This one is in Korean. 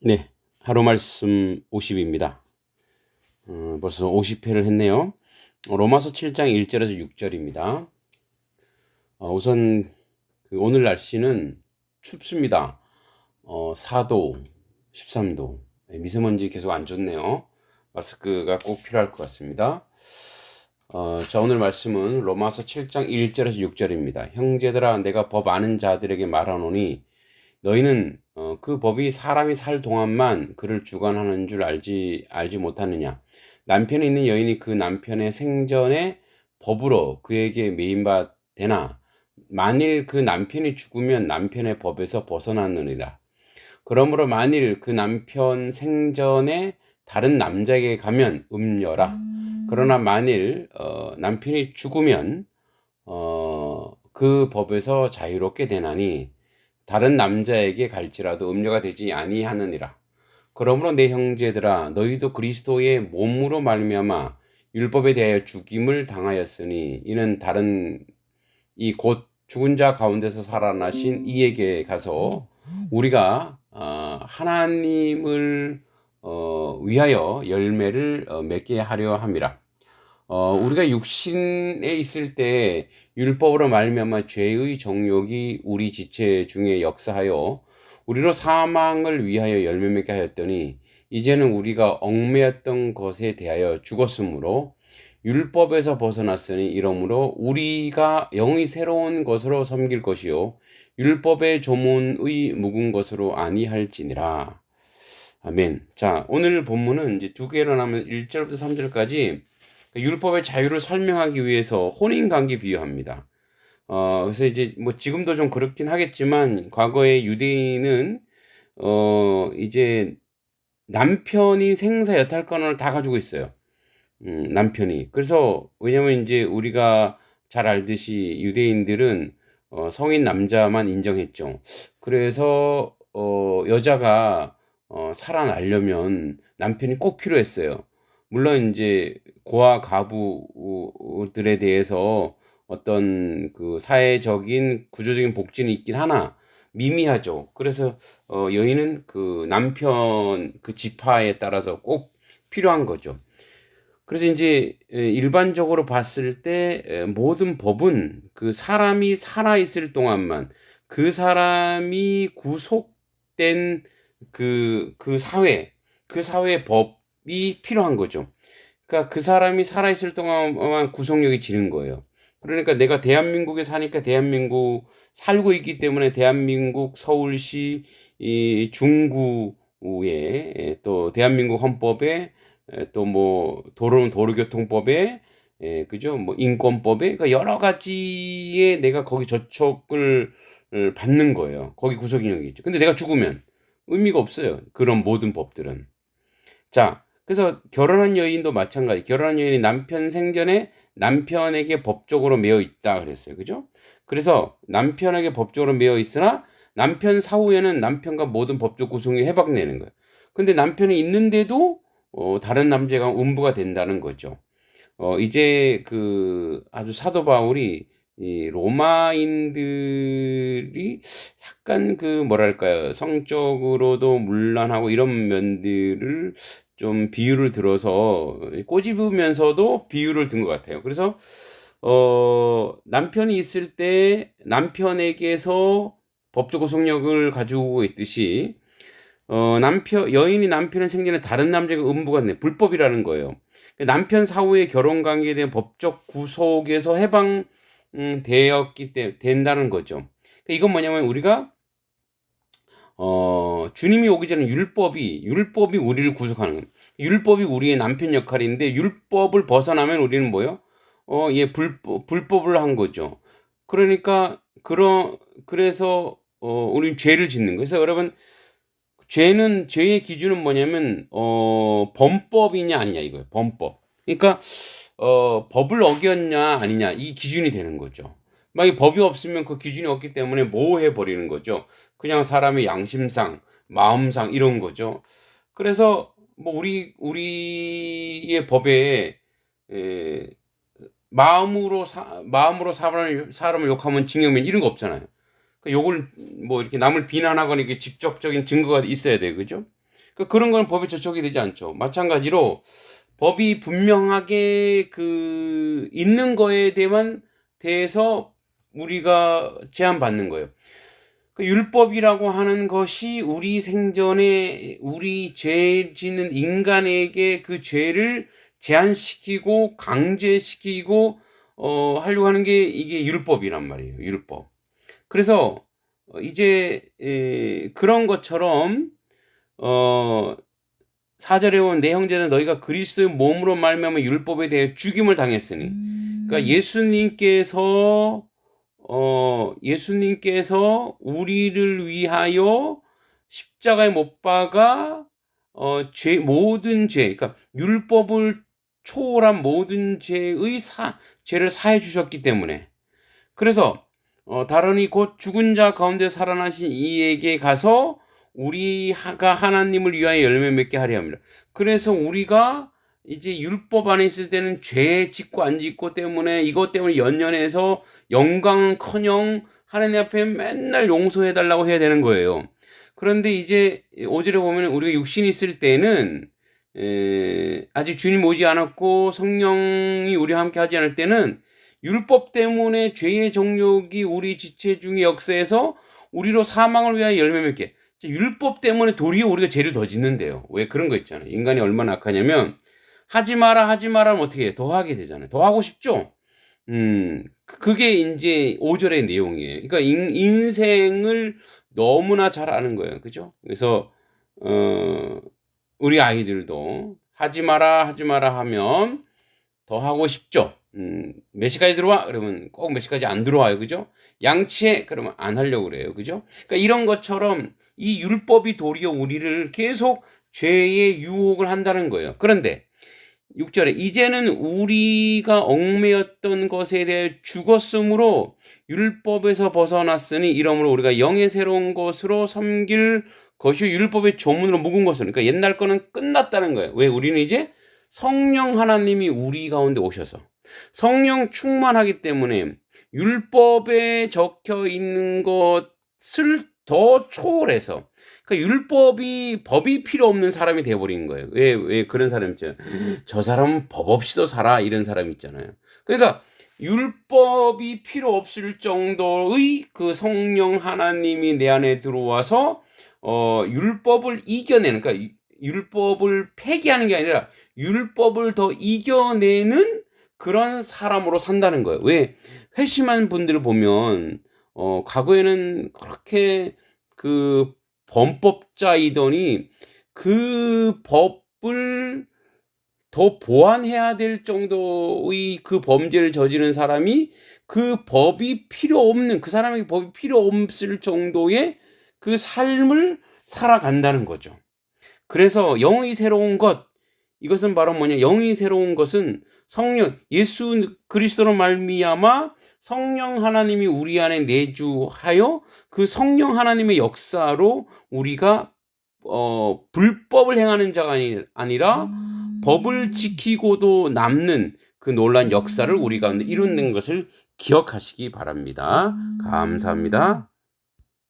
네, 하루 말씀 50입니다. 벌써 50회를 했네요. 로마서 7장 1절에서 6절입니다. 우선 오늘 날씨는 춥습니다. 4도, 13도. 미세먼지 계속 안 좋네요. 마스크가 꼭 필요할 것 같습니다. 자, 오늘 말씀은 로마서 7장 1절에서 6절입니다. 형제들아, 내가 법 아는 자들에게 말하노니 너희는 그 법이 사람이 살 동안만 그를 주관하는 줄 알지 못하느냐. 남편이 있는 여인이 그 남편의 생전에 법으로 그에게 매인바 되나 만일 그 남편이 죽으면 남편의 법에서 벗어났느니라. 그러므로 만일 그 남편 생전에 다른 남자에게 가면 음녀라. 그러나 만일 남편이 죽으면 그 법에서 자유롭게 되나니 다른 남자에게 갈지라도 음녀가 되지 아니하느니라. 그러므로 내 형제들아, 너희도 그리스도의 몸으로 말미암아 율법에 대하여 죽임을 당하였으니 이는 다른 이 곧 죽은 자 가운데서 살아나신 이에게 가서 우리가 하나님을 위하여 열매를 맺게 하려 함이라. 우리가 육신에 있을 때 율법으로 말미암아 죄의 정욕이 우리 지체 중에 역사하여 우리로 사망을 위하여 열매 맺게 하였더니 이제는 우리가 얽매였던 것에 대하여 죽었으므로 율법에서 벗어났으니 이러므로 우리가 영이 새로운 것으로 섬길 것이요 율법의 조문의 묵은 것으로 아니할지니라. 아멘. 자, 오늘 본문은 이제 두 개로 나누면 1절부터 3절까지 율법의 자유를 설명하기 위해서 혼인관계 비유합니다. 그래서 이제 뭐 지금도 좀 그렇긴 하겠지만 과거에 유대인은 이제 남편이 생사 여탈권을 다 가지고 있어요. 남편이. 그래서 왜냐면 이제 우리가 잘 알듯이 유대인들은 성인 남자만 인정했죠. 그래서 여자가 살아나려면 남편이 꼭 필요했어요. 물론 이제 고아 가부들에 대해서 어떤 그 사회적인 구조적인 복지는 있긴 하나 미미하죠. 그래서 여인은 그 남편 그 지파에 따라서 꼭 필요한 거죠. 그래서 이제 일반적으로 봤을 때 모든 법은 그 사람이 살아 있을 동안만 그 사람이 구속된 그 사회, 그 사회의 법이 필요한 거죠. 그러니까 그 사람이 살아 있을 동안만 구속력이 지는 거예요. 그러니까 내가 대한민국에 사니까 대한민국 살고 있기 때문에 대한민국 서울시 이 중구에 또 대한민국 헌법에 또 뭐 도로교통법에 그죠? 뭐 인권법에 그러니까 여러 가지에 내가 거기 저촉을 받는 거예요. 거기 구속력이 있죠. 근데 내가 죽으면 의미가 없어요. 그런 모든 법들은. 자, 그래서 결혼한 여인도 마찬가지. 결혼한 여인이 남편 생전에 남편에게 법적으로 매여 있다 그랬어요. 그죠? 그래서 남편에게 법적으로 매여 있으나 남편 사후에는 남편과 모든 법적 구속이 해박내는 거예요. 근데 남편이 있는데도 다른 남자가 음부가 된다는 거죠. 이제 그 아주 사도 바울이 이 로마인들이 약간 그 뭐랄까요 성적으로도 문란하고 이런 면들을 좀 비유를 들어서 꼬집으면서도 비유를 든 것 같아요. 그래서 남편이 있을 때 남편에게서 법적 구속력을 가지고 있듯이 여인이 남편의 생전에 다른 남자가 음부가 돼 불법이라는 거예요. 남편 사후의 결혼 관계에 대한 법적 구속에서 해방되었기 때문에 된다는 거죠. 이건 뭐냐면 우리가 주님이 오기 전에 율법이 우리를 구속하는 거예요. 율법이 우리의 남편 역할인데 율법을 벗어나면 우리는 뭐요? 불법을 한 거죠. 그러니까 그래서 우리는 죄를 짓는 거예요. 그래서 여러분 죄의 기준은 뭐냐면 범법이냐 아니냐 이거예요. 범법. 그러니까 법을 어겼냐 아니냐 이 기준이 되는 거죠. 만약에 법이 없으면 그 기준이 없기 때문에 모호해 버리는 거죠. 그냥 사람의 양심상, 마음상 이런 거죠. 그래서 뭐 우리의 법에 에, 마음으로 사람을 욕하면 징역면 이런 거 없잖아요. 그 욕을 뭐 이렇게 남을 비난하거나 이게 직접적인 증거가 있어야 돼요. 그죠? 그런 건 법에 저촉이 되지 않죠. 마찬가지로 법이 분명하게 있는 거에 대해서 우리가 제한받는 거예요. 율법이라고 하는 것이 우리 생전에 우리 죄 짓는 인간에게 그 죄를 제한시키고 강제시키고 하려고 하는 게 이게 율법이란 말이에요. 율법. 그래서 이제 그런 것처럼 4절에 보면 내 형제는 너희가 그리스도의 몸으로 말미암아 율법에 대해 죽임을 당했으니, 그러니까 예수님께서 우리를 위하여 십자가에 못 박아 모든 죄, 그러니까 율법을 초월한 모든 죄를 사해 주셨기 때문에, 그래서 다르니 곧 죽은 자 가운데 살아나신 이에게 가서 우리가 하나님을 위하여 열매 맺게 하려 합니다. 그래서 우리가 이제 율법 안에 있을 때는 죄 짓고 안 짓고 때문에 이것 때문에 연연해서 영광은커녕 하나님 앞에 맨날 용서해 달라고 해야 되는 거예요. 그런데 이제 5절에 보면 우리가 육신이 있을 때는 아직 주님 오지 않았고 성령이 우리와 함께 하지 않을 때는 율법 때문에 죄의 정욕이 우리 지체 중에 역사해서 우리로 사망을 위하여 열매 맺게, 율법 때문에 도리어 우리가 죄를 더 짓는데요. 왜 그런 거 있잖아요. 인간이 얼마나 악하냐면 하지 마라 하면 어떻게 해요? 더 하게 되잖아요. 더 하고 싶죠? 그게 이제 5절의 내용이에요. 그러니까 인생을 너무나 잘 아는 거예요. 그죠? 그래서 우리 아이들도 하지 마라 하면 더 하고 싶죠? 몇 시까지 들어와? 그러면 꼭 몇 시까지 안 들어와요. 그죠? 양치해? 그러면 안 하려고 그래요. 그죠? 그러니까 이런 것처럼 이 율법이 도리어 우리를 계속 죄의 유혹을 한다는 거예요. 그런데 6절에 이제는 우리가 얽매였던 것에 대해 죽었으므로 율법에서 벗어났으니 이러므로 우리가 영의 새로운 것으로 섬길 것이 율법의 조문으로 묵은 것으로, 그러니까 옛날 거는 끝났다는 거예요. 왜? 우리는 이제 성령 하나님이 우리 가운데 오셔서 성령 충만하기 때문에 율법에 적혀 있는 것을 더 초월해서, 그러니까 법이 필요 없는 사람이 되어버린 거예요. 왜 그런 사람 있죠? 저 사람은 법 없이도 살아, 이런 사람 있잖아요. 그러니까 율법이 필요 없을 정도의 그 성령 하나님이 내 안에 들어와서 율법을 이겨내는, 그러니까 율법을 폐기하는 게 아니라 율법을 더 이겨내는 그런 사람으로 산다는 거예요. 왜? 회심한 분들을 보면 과거에는 그렇게 그 범법자이더니 그 법을 더 보완해야 될 정도의 그 범죄를 저지른 사람이 그 법이 필요 없는, 그 사람에게 법이 필요 없을 정도의 그 삶을 살아간다는 거죠. 그래서 영의 새로운 것, 이것은 바로 뭐냐? 영이 새로운 것은 성령, 예수 그리스도로 말미암아 성령 하나님이 우리 안에 내주하여 그 성령 하나님의 역사로 우리가 불법을 행하는 자가 아니라 법을 지키고도 남는 그 놀라운 역사를 우리 가운데 이루는 것을 기억하시기 바랍니다. 감사합니다.